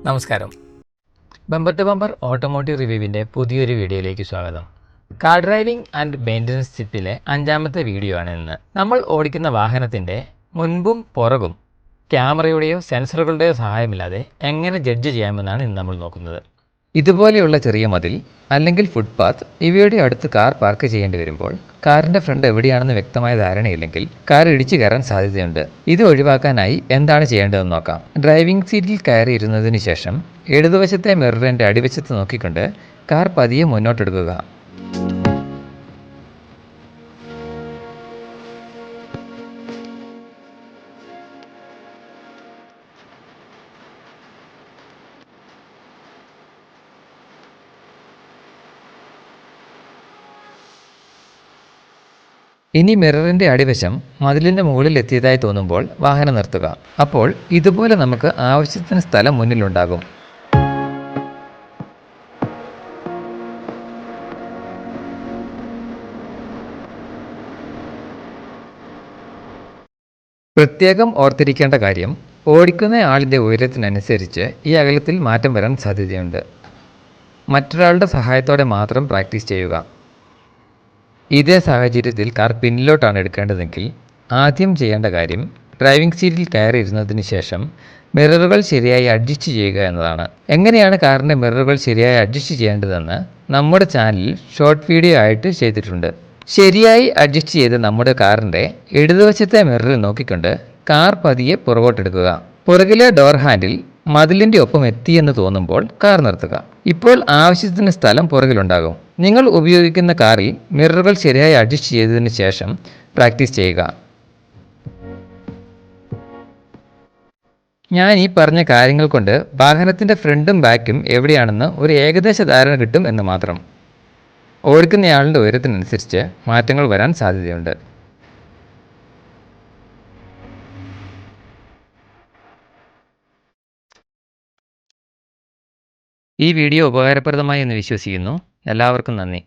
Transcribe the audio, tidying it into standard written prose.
നമസ്കാരം. Bumper to bumper automotive റിവ്യൂവിൻ്റെ പുതിയൊരു വീഡിയോയിലേക്ക് സ്വാഗതം. കാർ ഡ്രൈവിംഗ് ആൻഡ് മെയിൻ്റനൻസ് ടിപ്പിലെ 5ാമത്തെ വീഡിയോ ആണ് ഇന്ന്. നമ്മൾ ഓടിക്കുന്ന വാഹനത്തിൻ്റെ മുൻപും പുറകും ക്യാമറയുടെയോ സെൻസറുകളുടെയോ സഹായമില്ലാതെ എങ്ങനെ ജഡ്ജ് ചെയ്യാമെന്നാണ് ഇന്ന് നമ്മൾ നോക്കുന്നത്. ഇതുപോലെയുള്ള ചെറിയ മതിൽ അല്ലെങ്കിൽ ഫുട്പാത്ത് ഇവയുടെ അടുത്ത് കാർ പാർക്ക് ചെയ്യേണ്ടി വരുമ്പോൾ കാറിൻ്റെ ഫ്രണ്ട് എവിടെയാണെന്ന് വ്യക്തമായ ധാരണയില്ലെങ്കിൽ കാർ ഇടിച്ചു കയറാൻ സാധ്യതയുണ്ട്. ഇത് ഒഴിവാക്കാനായി എന്താണ് ചെയ്യേണ്ടതെന്ന് നോക്കാം. ഡ്രൈവിംഗ് സീറ്റിൽ കയറി ഇരുന്നതിന് ശേഷം ഇടതുവശത്തെ മിററിൻ്റെ അടിവശത്ത് നോക്കിക്കൊണ്ട് കാർ പതിയെ മുന്നോട്ടെടുക്കുക. ഇനി മിററിൻ്റെ അടിവശം മതിലിൻ്റെ മുകളിൽ എത്തിയതായി തോന്നുമ്പോൾ വാഹനം നിർത്തുക. അപ്പോൾ ഇതുപോലെ നമുക്ക് ആവശ്യത്തിന് സ്ഥലം മുന്നിലുണ്ടാകും. പ്രത്യേകം ഓർത്തിരിക്കേണ്ട കാര്യം, ഓടിക്കുന്ന ആളിൻ്റെ ഉയരത്തിനനുസരിച്ച് ഈ അകലത്തിൽ മാറ്റം വരാൻ സാധ്യതയുണ്ട്. മറ്റൊരാളുടെ സഹായത്തോടെ മാത്രം പ്രാക്ടീസ് ചെയ്യുക. ഇതേ സാഹചര്യത്തിൽ കാർ പിന്നിലോട്ടാണ് എടുക്കേണ്ടതെങ്കിൽ ആദ്യം ചെയ്യേണ്ട കാര്യം ഡ്രൈവിംഗ് സീറ്റിൽ കയറി ഇരുന്നതിന് ശേഷം മിററുകൾ ശരിയായി അഡ്ജസ്റ്റ് ചെയ്യുക എന്നതാണ്. എങ്ങനെയാണ് കാറിൻ്റെ മിററുകൾ ശരിയായി അഡ്ജസ്റ്റ് ചെയ്യേണ്ടതെന്ന് നമ്മുടെ ചാനലിൽ ഷോർട്ട് വീഡിയോ ആയിട്ട് ചെയ്തിട്ടുണ്ട്. ശരിയായി അഡ്ജസ്റ്റ് ചെയ്ത് നമ്മുടെ കാറിൻ്റെ ഇടതുവശത്തെ മിററിൽ നോക്കിക്കൊണ്ട് കാർ പതിയെ പുറകോട്ടെടുക്കുക. പുറകിലെ ഡോർ ഹാൻഡിൽ മതിലിൻ്റെ ഒപ്പം എത്തിയെന്ന് തോന്നുമ്പോൾ കാർ നിർത്തുക. ഇപ്പോൾ ആവശ്യത്തിന് സ്ഥലം പുറകിലുണ്ടാകും. നിങ്ങൾ ഉപയോഗിക്കുന്ന കാറിൽ മിററുകൾ ശരിയായി അഡ്ജസ്റ്റ് ചെയ്തതിന് ശേഷം പ്രാക്ടീസ് ചെയ്യുക. ഞാൻ ഈ പറഞ്ഞ കാര്യങ്ങൾ കൊണ്ട് വാഹനത്തിൻ്റെ ഫ്രണ്ടും ബാക്കും എവിടെയാണെന്ന് ഒരു ഏകദേശ ധാരണ കിട്ടും എന്ന് മാത്രം. ഓടിക്കുന്നയാളുടെ ഉയരത്തിനനുസരിച്ച് മാറ്റങ്ങൾ വരാൻ സാധ്യതയുണ്ട്. ഈ വീഡിയോ ഉപകാരപ്രദമായി എന്ന് വിശ്വസിക്കുന്നു. എല്ലാവർക്കും നന്ദി.